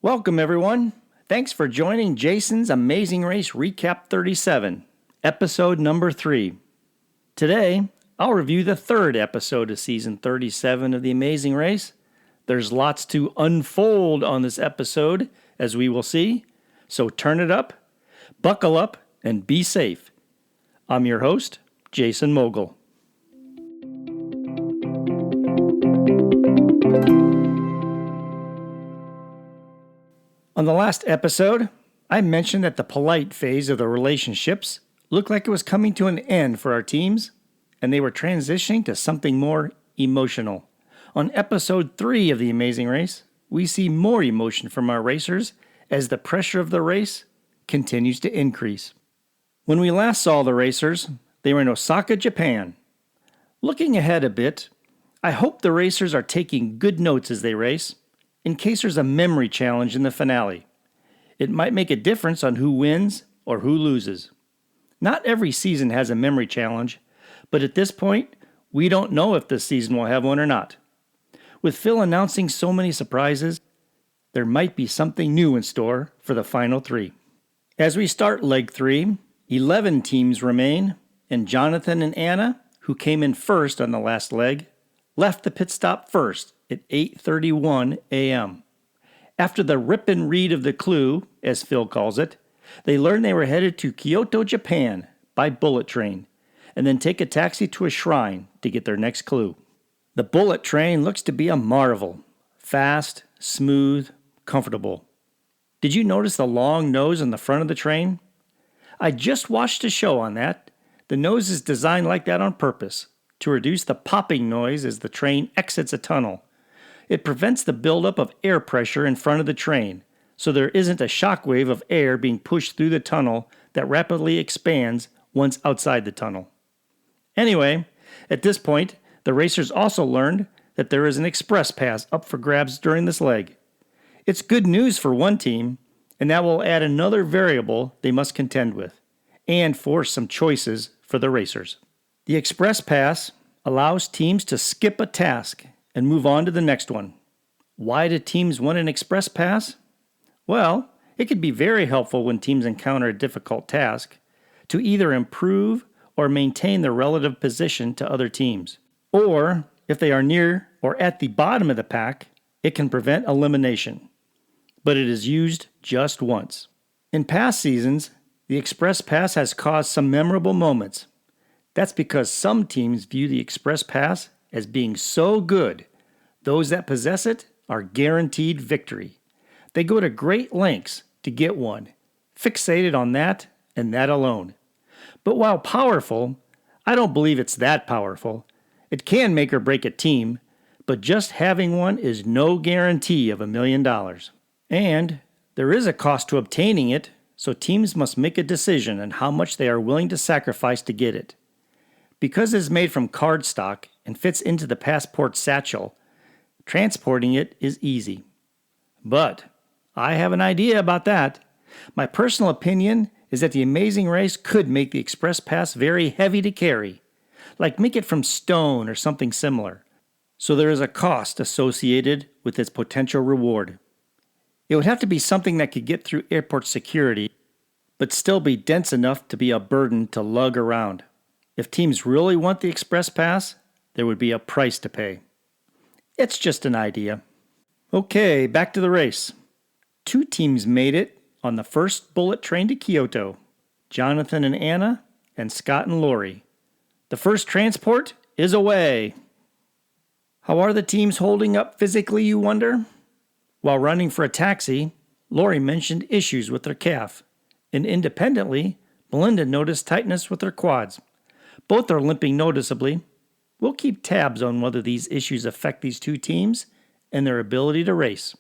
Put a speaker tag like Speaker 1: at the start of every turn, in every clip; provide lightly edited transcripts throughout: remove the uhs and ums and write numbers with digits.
Speaker 1: Welcome, everyone. Thanks for joining Jason's Amazing Race Recap 37, episode number 3. Today, I'll review the third episode of season 37 of The Amazing Race. There's lots to unfold on this episode, as we will see, so turn it up, buckle up, and be safe. I'm your host, Jason Mogul. On the last episode, I mentioned that the polite phase of the relationships looked like it was coming to an end for our teams, and they were transitioning to something more emotional. On episode 3 of The Amazing Race, we see more emotion from our racers as the pressure of the race continues to increase. When we last saw the racers, they were in Osaka, Japan. Looking ahead a bit, I hope the racers are taking good notes as they race, in case there's a memory challenge in the finale. It might make a difference on who wins or who loses. Not every season has a memory challenge, but at this point, we don't know if this season will have one or not. With Phil announcing so many surprises, there might be something new in store for the final 3. As we start leg 3, 11 teams remain, and Jonathan and Anna, who came in first on the last leg, left the pit stop first at 8:31 a.m. After the rip and read of the clue, as Phil calls it, they learned they were headed to Kyoto, Japan by bullet train, and then take a taxi to a shrine to get their next clue. The bullet train looks to be a marvel. Fast, smooth, comfortable. Did you notice the long nose on the front of the train? I just watched a show on that. The nose is designed like that on purpose, to reduce the popping noise as the train exits a tunnel. It prevents the buildup of air pressure in front of the train, so there isn't a shock wave of air being pushed through the tunnel that rapidly expands once outside the tunnel. Anyway, at this point, the racers also learned that there is an express pass up for grabs during this leg. It's good news for one team, and that will add another variable they must contend with, and force some choices for the racers. The express pass allows teams to skip a task and move on to the next one. Why do teams want an express pass? Well, it could be very helpful when teams encounter a difficult task to either improve or maintain their relative position to other teams. Or, if they are near or at the bottom of the pack, it can prevent elimination. But it is used just once. In past seasons, the express pass has caused some memorable moments. That's because some teams view the express pass as being so good, those that possess it are guaranteed victory. They go to great lengths to get one, fixated on that and that alone. But while powerful, I don't believe it's that powerful. It can make or break a team, but just having one is no guarantee of $1 million. And there is a cost to obtaining it, so teams must make a decision on how much they are willing to sacrifice to get it. Because it is made from cardstock and fits into the passport satchel, transporting it is easy. But I have an idea about that. My personal opinion is that the Amazing Race could make the express pass very heavy to carry, like make it from stone or something similar. So there is a cost associated with its potential reward. It would have to be something that could get through airport security, but still be dense enough to be a burden to lug around. If teams really want the express pass, there would be a price to pay. It's just an idea. Okay, back to the race. 2 teams made it on the first bullet train to Kyoto. Jonathan and Anna, and Scott and Lori. The first transport is away. How are the teams holding up physically, you wonder? While running for a taxi, Lori mentioned issues with her calf. And independently, Belinda noticed tightness with her quads. Both are limping noticeably. We'll keep tabs on whether these issues affect these 2 teams and their ability to race.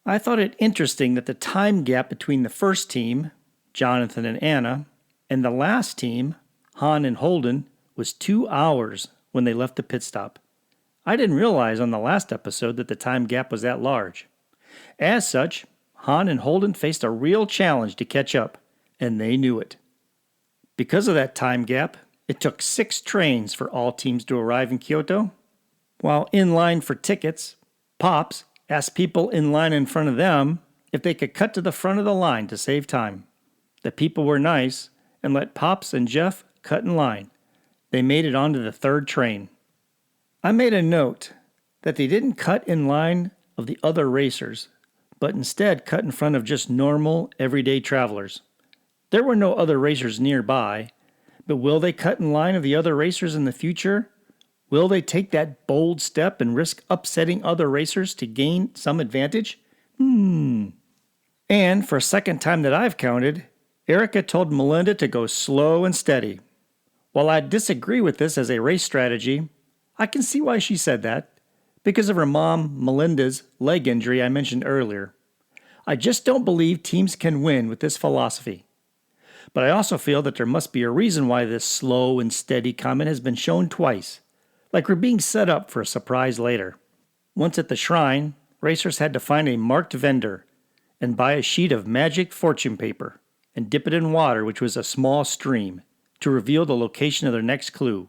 Speaker 1: I thought it interesting that the time gap between the first team, Jonathan and Anna, and the last team, Han and Holden, was 2 hours when they left the pit stop. I didn't realize on the last episode that the time gap was that large. As such, Han and Holden faced a real challenge to catch up, and they knew it. Because of that time gap, it took 6 trains for all teams to arrive in Kyoto. While in line for tickets, Pops asked people in line in front of them if they could cut to the front of the line to save time. The people were nice and let Pops and Jeff cut in line. They made it onto the third train. I made a note that they didn't cut in line of the other racers, but instead cut in front of just normal, everyday travelers. There were no other racers nearby, but will they cut in line of the other racers in the future? Will they take that bold step and risk upsetting other racers to gain some advantage? And for a second time that I've counted, Erica told Melinda to go slow and steady. While I disagree with this as a race strategy, I can see why she said that, because of her mom, Melinda's, leg injury I mentioned earlier. I just don't believe teams can win with this philosophy. But I also feel that there must be a reason why this slow and steady comment has been shown twice, like we're being set up for a surprise later. Once at the shrine, racers had to find a marked vendor and buy a sheet of magic fortune paper and dip it in water, which was a small stream, to reveal the location of their next clue.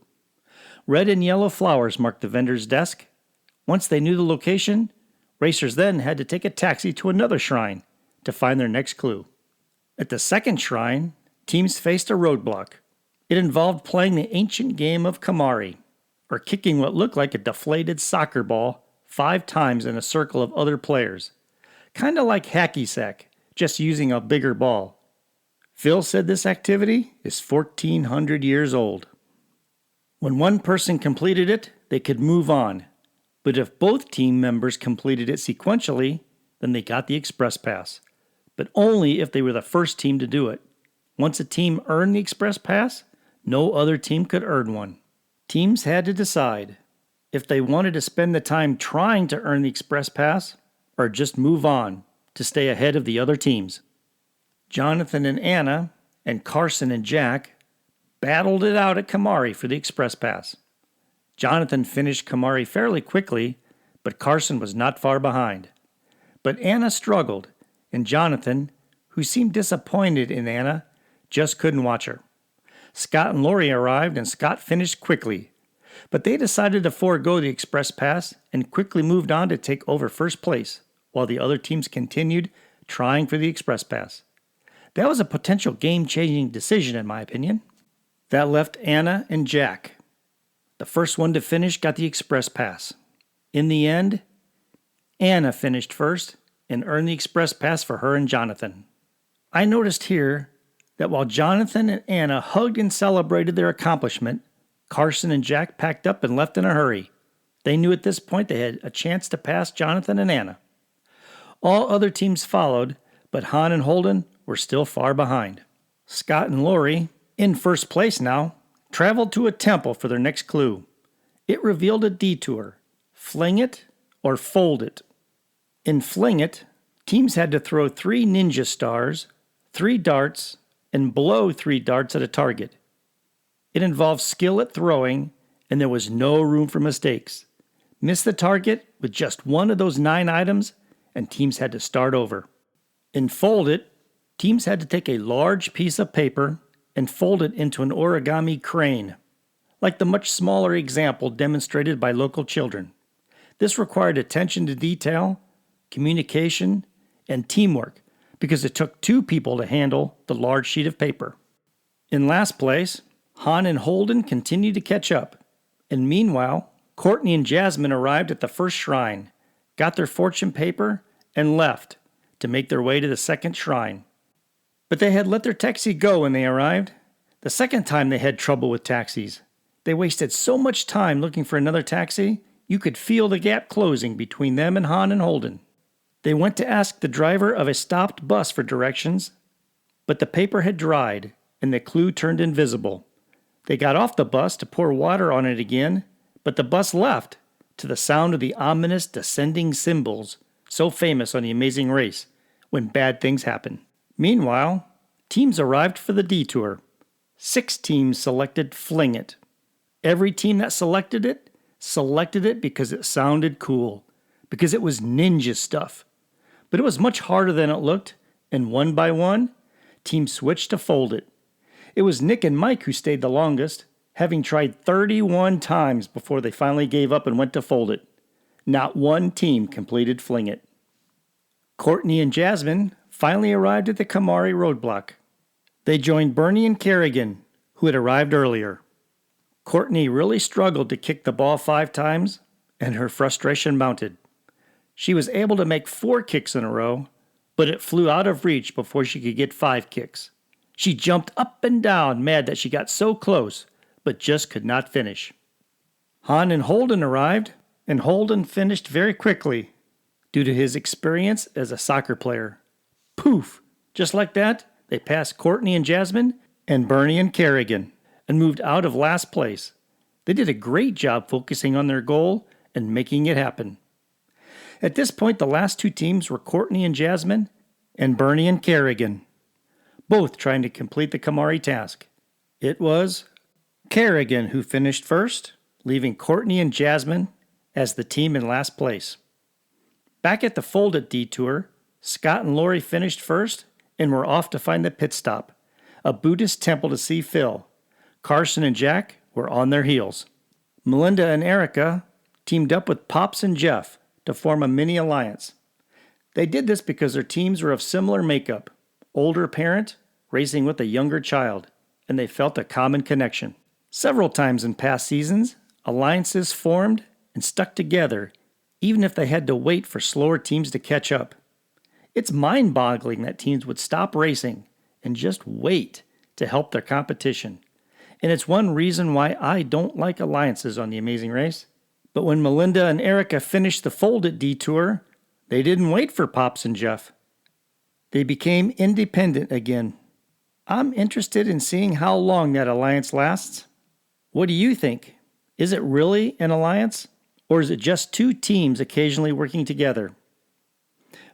Speaker 1: Red and yellow flowers marked the vendor's desk. Once they knew the location, racers then had to take a taxi to another shrine to find their next clue. At the second shrine, teams faced a roadblock. It involved playing the ancient game of Kamari, or kicking what looked like a deflated soccer ball 5 times in a circle of other players. Kind of like hacky sack, just using a bigger ball. Phil said this activity is 1,400 years old. When one person completed it, they could move on. But if both team members completed it sequentially, then they got the express pass. But only if they were the first team to do it. Once a team earned the express pass, no other team could earn one. Teams had to decide if they wanted to spend the time trying to earn the express pass or just move on to stay ahead of the other teams. Jonathan and Anna and Carson and Jack battled it out at Kamari for the express pass. Jonathan finished Kamari fairly quickly, but Carson was not far behind. But Anna struggled, and Jonathan, who seemed disappointed in Anna, just couldn't watch her. Scott and Lori arrived, and Scott finished quickly, but they decided to forego the express pass and quickly moved on to take over first place, while the other teams continued trying for the express pass. That was a potential game-changing decision, in my opinion. That left Anna and Jack. The first one to finish got the express pass. In the end, Anna finished first and earned the express pass for her and Jonathan. I noticed here that while Jonathan and Anna hugged and celebrated their accomplishment, Carson and Jack packed up and left in a hurry. They knew at this point they had a chance to pass Jonathan and Anna. All other teams followed, but Han and Holden were still far behind. Scott and Lori, in first place now, traveled to a temple for their next clue. It revealed a detour. Fling it or fold it. In Fling It, teams had to throw 3 ninja stars, 3 darts, and blow 3 darts at a target. It involved skill at throwing, and there was no room for mistakes. Miss the target with just one of those 9 items, and teams had to start over. In Fold It, teams had to take a large piece of paper and fold it into an origami crane, like the much smaller example demonstrated by local children. This required attention to detail, communication, and teamwork because it took 2 people to handle the large sheet of paper. In last place, Han and Holden continued to catch up, and meanwhile, Courtney and Jasmine arrived at the first shrine, got their fortune paper, and left to make their way to the second shrine. But they had let their taxi go when they arrived. The second time they had trouble with taxis. They wasted so much time looking for another taxi, you could feel the gap closing between them and Han and Holden. They went to ask the driver of a stopped bus for directions, but the paper had dried and the clue turned invisible. They got off the bus to pour water on it again, but the bus left to the sound of the ominous descending cymbals so famous on The Amazing Race when bad things happen. Meanwhile, teams arrived for the detour. 6 teams selected Fling It. Every team that selected it because it sounded cool, because it was ninja stuff. But it was much harder than it looked, and one by one, teams switched to Fold It. It was Nick and Mike who stayed the longest, having tried 31 times before they finally gave up and went to Fold It. Not one team completed Fling It. Courtney and Jasmine finally arrived at the Kamari roadblock. They joined Bernie and Kerrigan, who had arrived earlier. Courtney really struggled to kick the ball 5 times, and her frustration mounted. She was able to make 4 kicks in a row, but it flew out of reach before she could get 5 kicks. She jumped up and down, mad that she got so close, but just could not finish. Han and Holden arrived, and Holden finished very quickly due to his experience as a soccer player. Poof! Just like that, they passed Courtney and Jasmine and Bernie and Kerrigan and moved out of last place. They did a great job focusing on their goal and making it happen. At this point, the last 2 teams were Courtney and Jasmine and Bernie and Kerrigan, both trying to complete the Kamari task. It was Kerrigan who finished first, leaving Courtney and Jasmine as the team in last place. Back at the Fold It detour, Scott and Lori finished first and were off to find the pit stop, a Buddhist temple to see Phil. Carson and Jack were on their heels. Melinda and Erica teamed up with Pops and Jeff to form a mini alliance. They did this because their teams were of similar makeup, older parent racing with a younger child, and they felt a common connection. Several times in past seasons, alliances formed and stuck together, even if they had to wait for slower teams to catch up. It's mind-boggling that teams would stop racing and just wait to help their competition. And it's one reason why I don't like alliances on The Amazing Race. But when Melinda and Erica finished the Fold It detour, they didn't wait for Pops and Jeff. They became independent again. I'm interested in seeing how long that alliance lasts. What do you think? Is it really an alliance? Or is it just 2 teams occasionally working together?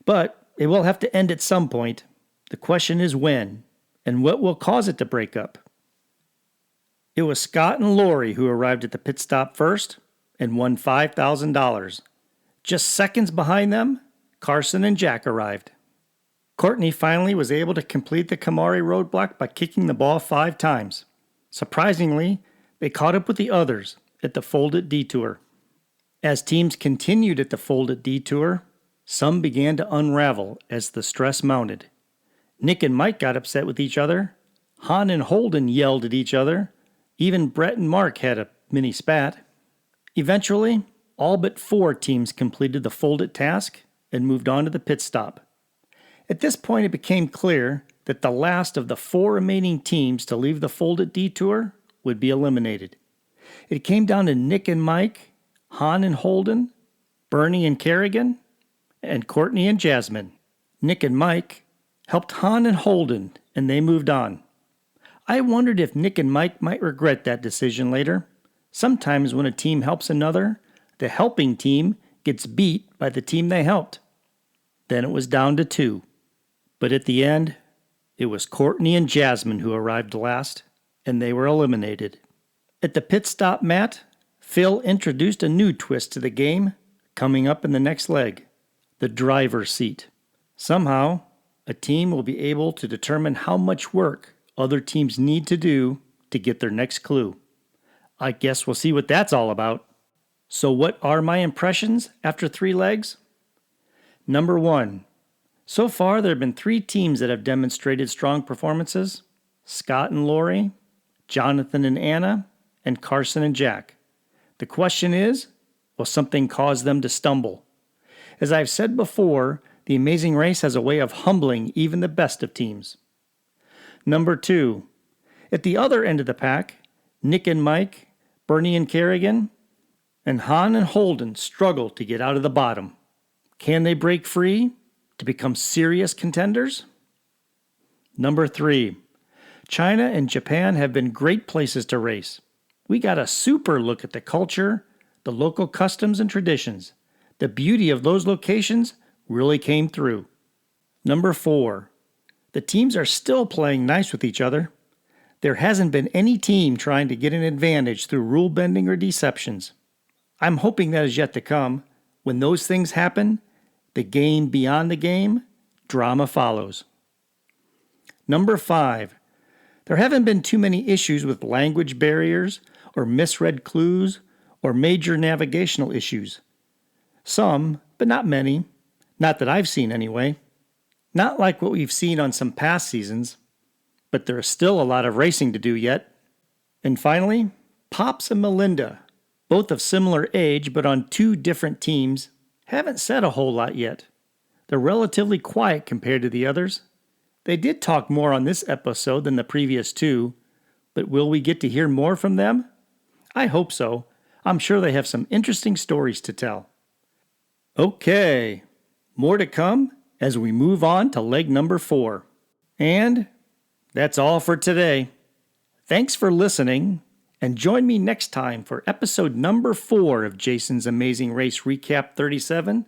Speaker 1: But it will have to end at some point. The question is when, and what will cause it to break up? It was Scott and Lori who arrived at the pit stop first and won $5,000. Just seconds behind them, Carson and Jack arrived. Courtney finally was able to complete the Kamari roadblock by kicking the ball 5 times. Surprisingly, they caught up with the others at the Fold It detour. As teams continued at the Fold It detour, some began to unravel as the stress mounted. Nick and Mike got upset with each other. Han and Holden yelled at each other. Even Brett and Mark had a mini spat. Eventually, all but 4 teams completed the Fold It task and moved on to the pit stop. At this point, it became clear that the last of the 4 remaining teams to leave the Fold It detour would be eliminated. It came down to Nick and Mike, Han and Holden, Bernie and Kerrigan, and Courtney and Jasmine. Nick and Mike helped Han and Holden, and they moved on. I wondered if Nick and Mike might regret that decision later. Sometimes when a team helps another, the helping team gets beat by the team they helped. Then it was down to 2. But at the end, it was Courtney and Jasmine who arrived last, and they were eliminated. At the pit stop mat, Phil introduced a new twist to the game coming up in the next leg, the driver's seat. Somehow, a team will be able to determine how much work other teams need to do to get their next clue. I guess we'll see what that's all about. So what are my impressions after 3 legs? Number 1. So far, there have been 3 teams that have demonstrated strong performances: Scott and Lori, Jonathan and Anna, and Carson and Jack. The question is, will something cause them to stumble? As I've said before, The Amazing Race has a way of humbling even the best of teams. Number 2. At the other end of the pack, Nick and Mike, Bernie and Kerrigan, and Han and Holden struggle to get out of the bottom. Can they break free to become serious contenders? Number 3. China and Japan have been great places to race. We got a super look at the culture, the local customs and traditions. The beauty of those locations really came through. Number 4. The teams are still playing nice with each other. There hasn't been any team trying to get an advantage through rule bending or deceptions. I'm hoping that is yet to come. When those things happen, the game beyond the game, drama follows. Number 5. There haven't been too many issues with language barriers or misread clues or major navigational issues. Some, but not many. Not that I've seen anyway. Not like what we've seen on some past seasons. But there is still a lot of racing to do yet. And finally, Pops and Melinda, both of similar age but on two different teams, haven't said a whole lot yet. They're relatively quiet compared to the others. They did talk more on this episode than the previous two, but will we get to hear more from them? I hope so. I'm sure they have some interesting stories to tell. Okay, more to come as we move on to leg number 4. And that's all for today. Thanks for listening, and join me next time for episode number 4 of Jason's Amazing Race Recap 37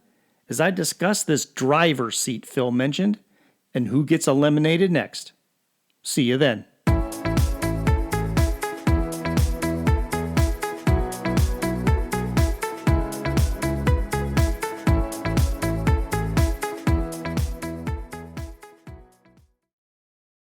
Speaker 1: as I discuss this driver's seat Phil mentioned and who gets eliminated next. See you then.